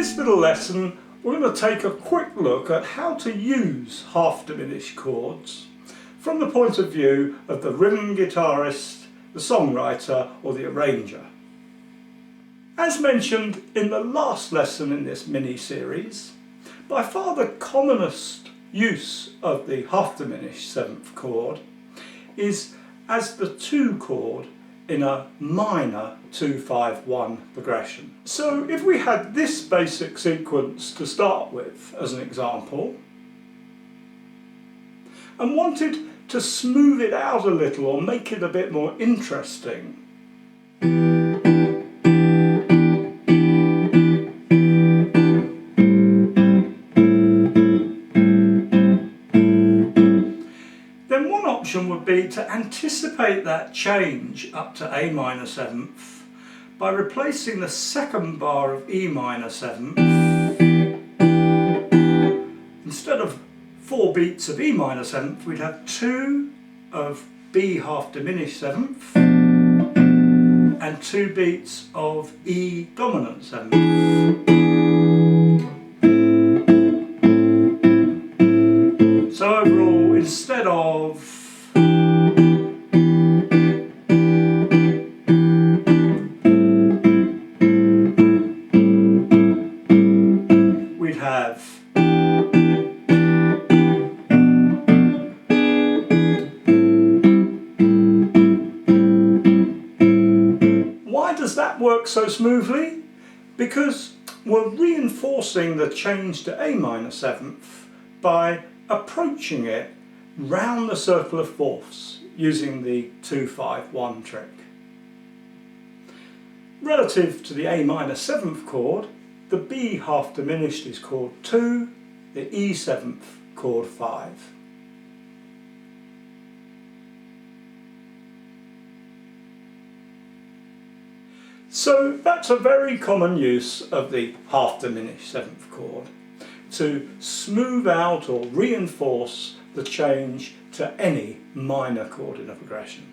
this little lesson we're going to take a quick look at how to use half-diminished chords from the point of view of the rhythm guitarist, the songwriter or the arranger. As mentioned in the last lesson in this mini-series, by far the commonest use of the half-diminished seventh chord is as the 2 chord in a minor 2-5-1 progression. So if we had this basic sequence to start with as an example and wanted to smooth it out a little or make it a bit more interesting, then one option would be to anticipate that change up to A minor 7th by replacing the second bar of E minor 7th. Instead of 4 beats of E minor 7th, we'd have 2 of B half diminished 7th and 2 beats of E dominant 7th. So overall, instead of we'd have why does that work so smoothly? Because we're reinforcing the change to A minor 7th by approaching it round the circle of fourths using the 2-5-1 trick. Relative to the A minor 7th chord, the B half diminished is chord 2, the E 7th chord 5. So that's a very common use of the half diminished 7th chord, to smooth out or reinforce the change to any minor chord in a progression.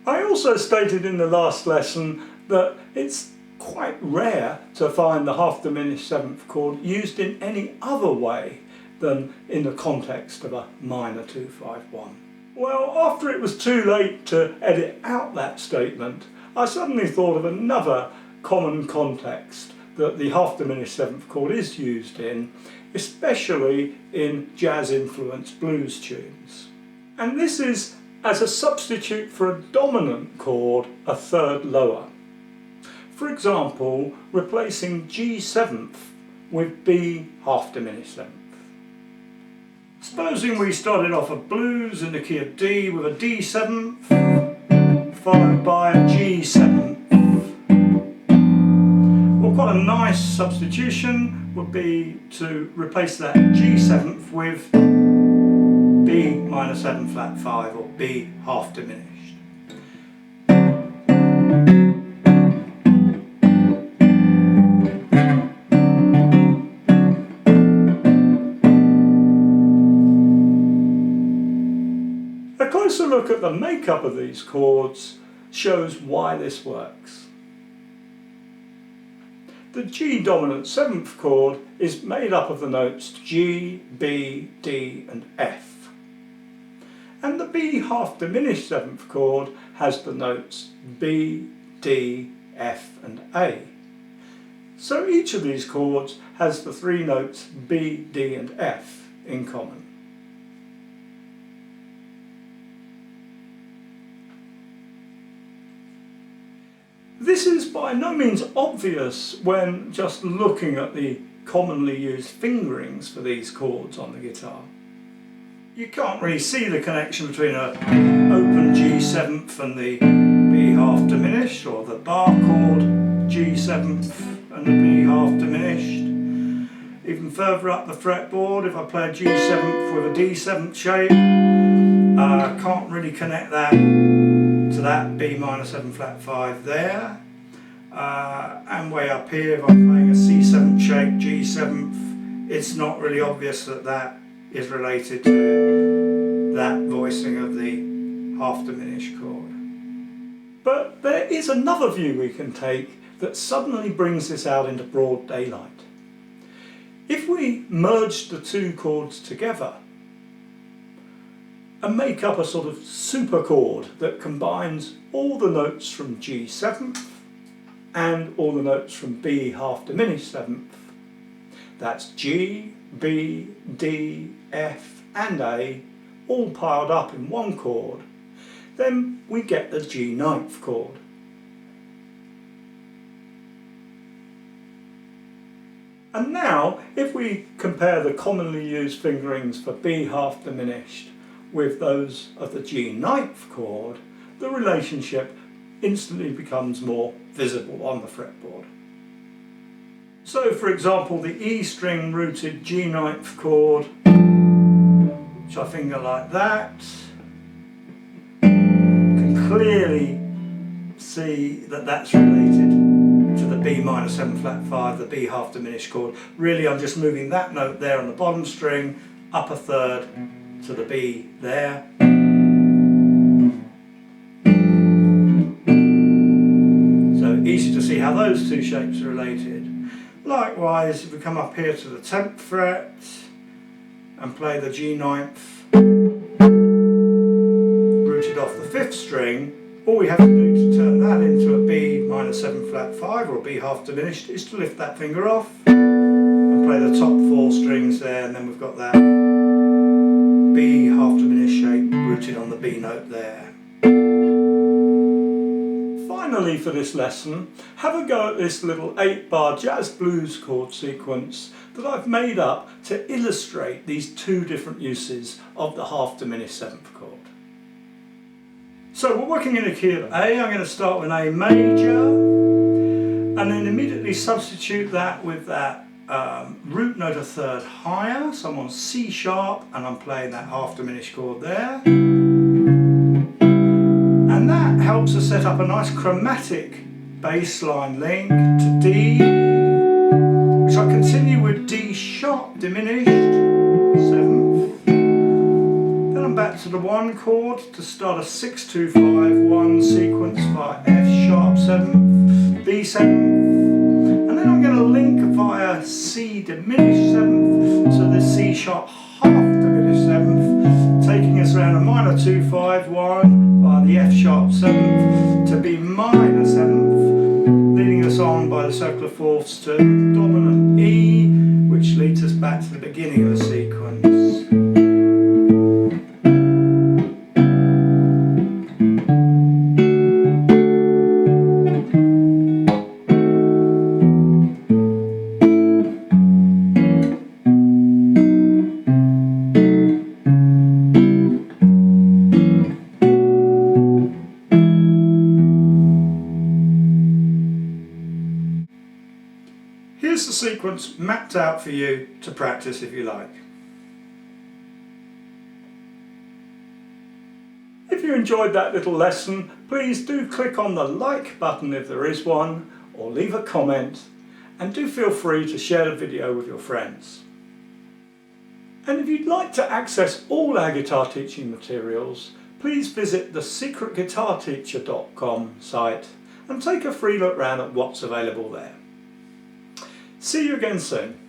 I also stated in the last lesson that it's quite rare to find the half diminished 7th chord used in any other way than in the context of a minor 2-5-1. Well, after it was too late to edit out that statement, I suddenly thought of another common context that the half diminished 7th chord is used in, especially in jazz-influenced blues tunes. And this is as a substitute for a dominant chord a third lower. For example, replacing G 7th with B half diminished 7th. Supposing we started off a blues in the key of D with a D 7th followed by a G 7th. Well, quite a nice substitution would be to replace that G 7th with B minor 7 flat 5 or B half diminished. A closer look at the makeup of these chords shows why this works. The G dominant 7th chord is made up of the notes G, B, D and F. And the B half diminished 7th chord has the notes B, D, F and A. So each of these chords has the 3 notes B, D and F in common. This is by no means obvious when just looking at the commonly used fingerings for these chords on the guitar. You can't really see the connection between an open G 7th and the B half diminished, or the bar chord G 7th and the B half diminished. Even further up the fretboard, if I play a G 7th with a D 7th shape, I can't really connect that to that B minor 7 flat 5 there. And way up here, if I'm playing a C7 shape G 7th, it's not really obvious that that is related to that voicing of the half diminished chord. But there is another view we can take that suddenly brings this out into broad daylight. If we merge the two chords together and make up a sort of super chord that combines all the notes from G seventh and all the notes from B half diminished seventh, that's G, B, D, F and A all piled up in one chord, then we get the G ninth chord. And now, if we compare the commonly used fingerings for B half diminished with those of the G ninth chord, the relationship instantly becomes more visible on the fretboard. So for example, the E string rooted G ninth chord, which I finger like that, can clearly see that that's related to the B minor 7 flat 5, the B half diminished chord. Really I'm just moving that note there on the bottom string, up a third to the B there. So easy to see how those two shapes are related. Likewise, if we come up here to the 10th fret and play the G ninth rooted off the 5th string, all we have to do to turn that into a B minor 7 flat 5 or a B half diminished is to lift that finger off and play the top 4 strings there, and then we've got that B half diminished shape rooted on the B note there. Finally for this lesson, have a go at this little 8-bar jazz blues chord sequence that I've made up to illustrate these two different uses of the half diminished 7th chord. So we're working in a key of A. I'm going to start with A major and then immediately substitute that with that root note a third higher. So I'm on C sharp and I'm playing that half diminished chord there. And that helps us set up a nice chromatic bass line link to D, which I continue with D sharp diminished 7th. Then I'm back to the 1 chord to start a 6-2-5-1 sequence by F sharp 7th, B 7th, and then I'm going to link via C diminished 7th to the C sharp half diminished 7th, taking us around a minor 2-5-1 by the F sharp 7th to B minor 7th, leading us on by the circular fourths to dominant E, which leads us back to the beginning of the sequence. Here's the sequence mapped out for you to practice if you like. If you enjoyed that little lesson, please do click on the like button if there is one, or leave a comment, and do feel free to share the video with your friends. And if you'd like to access all our guitar teaching materials, please visit the secretguitarteacher.com site and take a free look round at what's available there. See you again soon.